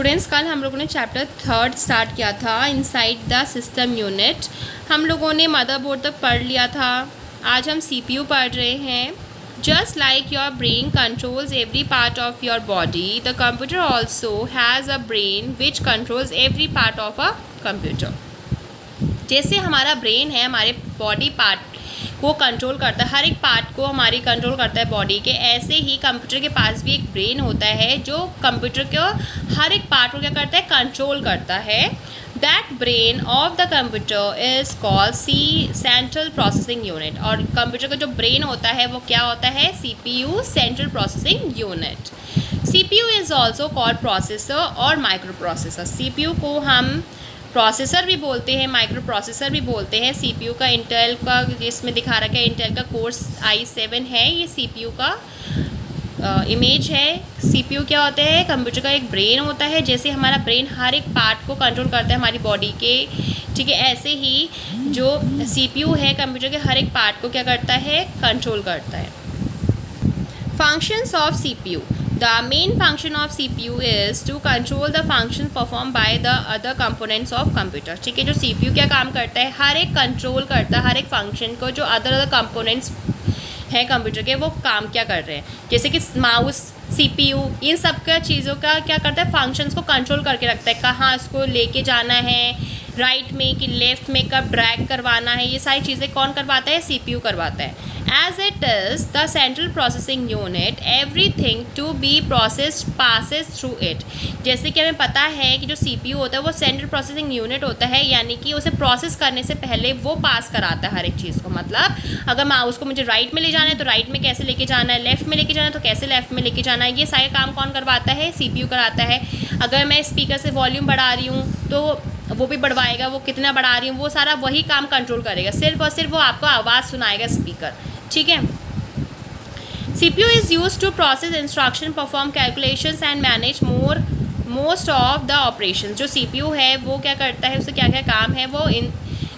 Students, कल हम लोगों ने चैप्टर 3 स्टार्ट किया था, इनसाइड द सिस्टम यूनिट। हम लोगों ने मदरबोर्ड तक पढ़ लिया था। आज हम सीपीयू पढ़ रहे हैं। Just like your brain controls every part of your body, the computer also has a brain which controls every part of a computer. जैसे हमारा ब्रेन है हमारे बॉडी पार्ट को कंट्रोल करता है, हर एक पार्ट को हमारी कंट्रोल करता है बॉडी के, ऐसे ही कंप्यूटर के पास भी एक ब्रेन होता है जो कंप्यूटर को हर एक पार्ट को क्या करता है, कंट्रोल करता है। That brain of the computer is called central processing unit. और कंप्यूटर का जो ब्रेन होता है वो क्या होता है, CPU, central processing unit. CPU is also called processor और माइक्रो प्रोसेसर। CPU को हम प्रोसेसर भी बोलते हैं, माइक्रो प्रोसेसर भी बोलते हैं। CPU का इंटेल का, इसमें दिखा रखा है इंटेल का कोर्स i7 है, ये CPU का इमेज है। CPU क्या होता है, कंप्यूटर का एक ब्रेन होता है। जैसे हमारा ब्रेन हर एक पार्ट को कंट्रोल करता है हमारी बॉडी के, ठीक है, ऐसे ही जो CPU है कंप्यूटर के हर एक पार्ट को क्या करता है, कंट्रोल करता है। Functions of CPU। The main function of CPU is to control the function performed by the other components of computer। ठीक है, जो CPU क्या काम करता है, हर एक कंट्रोल करता है हर एक फंक्शन को जो अदर कंपोनेंट्स हैं कंप्यूटर के, वो काम क्या कर रहे हैं। जैसे कि माउस, CPU, इन सब का चीज़ों का क्या करता है, फंक्शंस को कंट्रोल करके रखता है। कहाँ इसको लेके जाना है, राइट में कि लेफ़्ट में, कब ड्रैग करवाना है, ये सारी चीज़ें कौन करवाता है, CPU करवाता है। As it is the central processing unit, everything to be processed passes through it। जैसे कि हमें पता है कि जो CPU होता है वो सेंट्रल प्रोसेसिंग यूनिट होता है, यानी कि उसे प्रोसेस करने से पहले वो पास कराता है हर एक चीज़ को। मतलब अगर माउस को मुझे राइट में ले जाना है तो राइट में कैसे लेके जाना है, लेफ़्ट में लेके जाना है तो कैसे लेफ़्ट में लेके जाना है, ये सारे काम कौन करवाता है, CPU कराता है। अगर मैं स्पीकर से वॉल्यूम बढ़ा रही हूँ तो वो भी बढ़वाएगा, वो कितना बढ़ा रही हूँ वो सारा वही काम कंट्रोल करेगा, सिर्फ और सिर्फ वो आपको आवाज़ सुनाएगा स्पीकर, ठीक है। CPU is used to process instruction, perform calculations and manage most of the operations। जो CPU है वो क्या करता है, उससे क्या क्या काम है, वो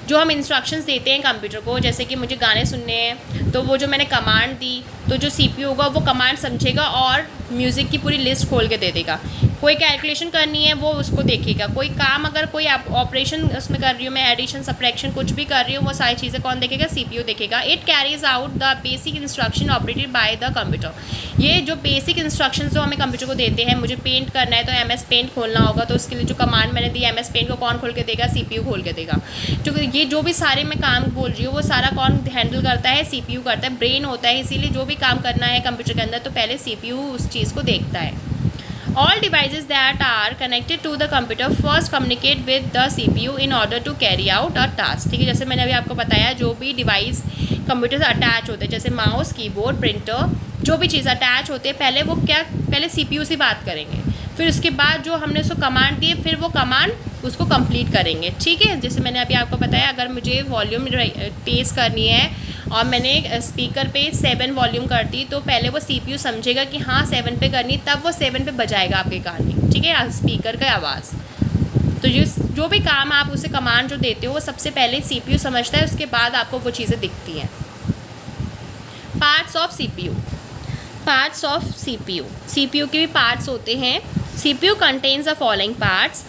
जो हम इंस्ट्रक्शंस देते हैं कंप्यूटर को, जैसे कि मुझे गाने सुनने हैं तो वो जो मैंने कमांड दी तो जो CPU होगा वो कमांड समझेगा और म्यूज़िक की पूरी लिस्ट खोल के दे देगा। कोई कैलकुलेशन करनी है वो उसको देखेगा। कोई काम, अगर कोई ऑपरेशन उसमें कर रही हूँ मैं, एडिशन सब्ट्रैक्शन कुछ भी कर रही हूँ, वो सारी चीज़ें कौन देखेगा, CPU देखेगा। It carries out the basic instruction operated by the computer. ये जो बेसिक इंस्ट्रक्शन जो हमें कंप्यूटर को देते हैं, मुझे पेंट करना है तो MS पेंट खोलना होगा, तो उसके लिए जो कमांड मैंने दी MS पेंट को कौन खोल के देगा, CPU खोल के देगा। जो ये जो भी सारे मैं काम बोल रही हूँ वो सारा कौन हैंडल करता है, CPU करता है। ब्रेन होता है, इसीलिए जो भी काम करना है कंप्यूटर के अंदर तो पहले CPU उस चीज़ को देखता है। All devices that are connected to the computer first communicate with the CPU in order to carry out a task। ठीक है, जैसे मैंने अभी आपको बताया जो भी डिवाइस कंप्यूटर से अटैच होते हैं, जैसे माउस, कीबोर्ड, प्रिंटर, जो भी चीज़ अटैच होते हैं पहले वो क्या, पहले CPU से बात करेंगे, फिर उसके बाद जो हमने उसको कमांड दी फिर वो कमांड उसको कंप्लीट करेंगे। ठीक है, जैसे मैंने अभी आपको बताया अगर मुझे वॉल्यूम तेज़ करनी है और मैंने स्पीकर पे 7 वॉल्यूम कर दी तो पहले वो CPU समझेगा कि हाँ 7 पे करनी, तब वो 7 पे बजाएगा आपके कान में, ठीक है, स्पीकर का आवाज़। तो जो भी काम आप उसे कमांड जो देते हो वो सबसे पहले CPU समझता है, उसके बाद आपको वो चीज़ें दिखती हैं। Parts of CPU। Parts of CPU, CPU के भी पार्ट्स होते हैं। CPU contains the following parts.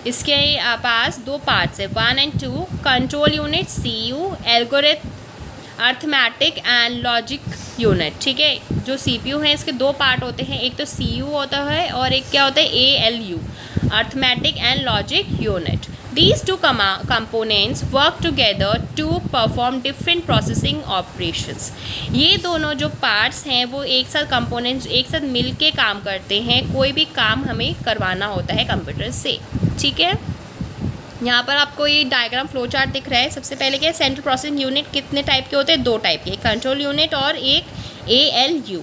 इसके पास 2 पार्ट्स है, 1 और 2। Control unit CU, algorithm, arithmetic and logic unit. ठीक है, जो CPU है इसके 2 पार्ट होते हैं, एक तो CU होता है और एक क्या होता है, ALU, arithmetic and logic unit. These two components work together to perform different processing operations। ये दोनों जो पार्ट्स हैं वो एक साथ कंपोनेंट्स एक साथ मिल के काम करते हैं, कोई भी काम हमें करवाना होता है कंप्यूटर से। ठीक है, यहाँ पर आपको ये डायग्राम फ्लो चार्ट दिख रहा है। सबसे पहले क्या है, सेंट्रल प्रोसेसिंग यूनिट कितने टाइप के होते हैं, 2 टाइप के, एक कंट्रोल यूनिट और एक ALU।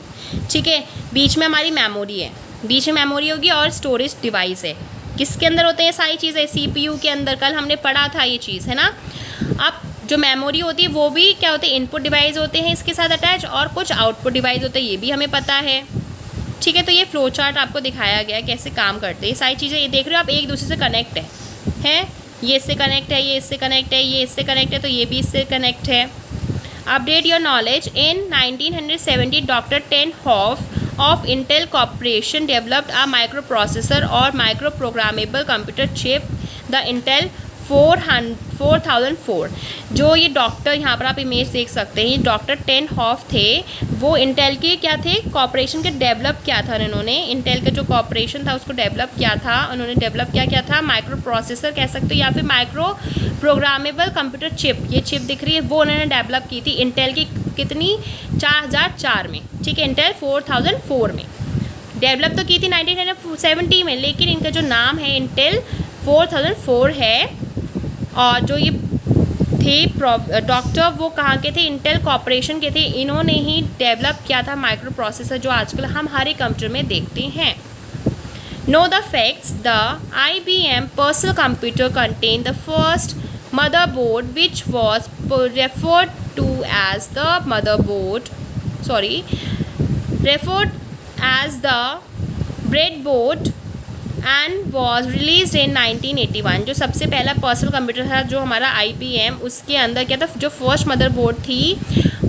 ठीक है, बीच में हमारी मेमोरी है, बीच में मेमोरी होगी और स्टोरेज डिवाइस है। किसके अंदर होते हैं सारी चीज़ें, CPU के अंदर। कल हमने पढ़ा था ये चीज़, है ना। अब जो मेमोरी होती है वो भी क्या होती है, इनपुट डिवाइस होते हैं इसके साथ अटैच, और कुछ आउटपुट डिवाइस होते हैं, ये भी हमें पता है। ठीक है, तो ये फ्लो चार्ट आपको दिखाया गया कैसे काम करते हैं। ये सारी चीज़ें ये देख रहे हो आप, एक दूसरे से कनेक्ट है, ये इससे कनेक्ट है, ये इससे कनेक्ट है, ये इससे कनेक्ट है, तो ये भी इससे कनेक्ट है। Update your knowledge. In 1970 doctor Ted Hoff of Intel Corporation developed a microprocessor or microprogrammable computer chip, the Intel 4004। जो ये डॉक्टर, यहाँ पर आप इमेज देख सकते हैं, ये डॉक्टर टेन हॉफ थे, वो इंटेल के क्या थे, कॉर्पोरेशन के डेवलप किया था उन्होंने, इंटेल का जो कॉर्पोरेशन था उसको डेवलप किया था उन्होंने, डेवलप क्या था, माइक्रो प्रोसेसर कह सकते हो या फिर माइक्रो प्रोग्रामेबल कंप्यूटर चिप, ये चिप दिख रही है, वो उन्होंने डेवलप की थी इंटेल की कितनी, 4004 में, ठीक है, इंटेल 4004 में डेवलप तो की थी 1970 में, लेकिन इनका जो नाम है इंटेल 4004 है। और जो ये थे डॉक्टर, वो कहाँ के थे, इंटेल कॉर्पोरेशन के थे, इन्होंने ही डेवलप किया था माइक्रो प्रोसेसर जो आजकल हम हर एक कंप्यूटर में देखते हैं। Know the facts, the IBM personal computer contain the first motherboard which was referred to as the motherboard, referred as the breadboard and was released in 1981। जो सबसे पहला पर्सनल कंप्यूटर था जो हमारा IBM, उसके अंदर क्या था, जो फर्स्ट मदरबोर्ड थी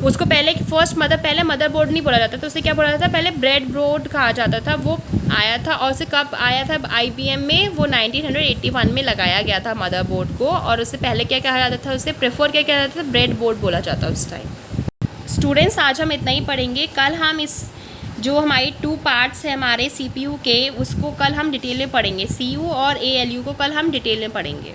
उसको पहले मदरबोर्ड नहीं बोला जाता था, उसे क्या बोला जाता था, पहले ब्रेडबोर्ड कहा जाता था, वो आया था। और उसे कब आया था IBM में, वो 1981 में लगाया गया था मदरबोर्ड को, और उससे पहले क्या कहा जाता था, उसे प्रेफर क्या कहा जाता था, ब्रेडबोर्ड बोला जाता उस टाइम। स्टूडेंट्स, आज हम इतना ही पढ़ेंगे, कल हम इस जो हमारी 2 पार्ट्स हैं हमारे CPU के, उसको कल हम डिटेल में पढ़ेंगे, CU और ALU को कल हम डिटेल में पढ़ेंगे।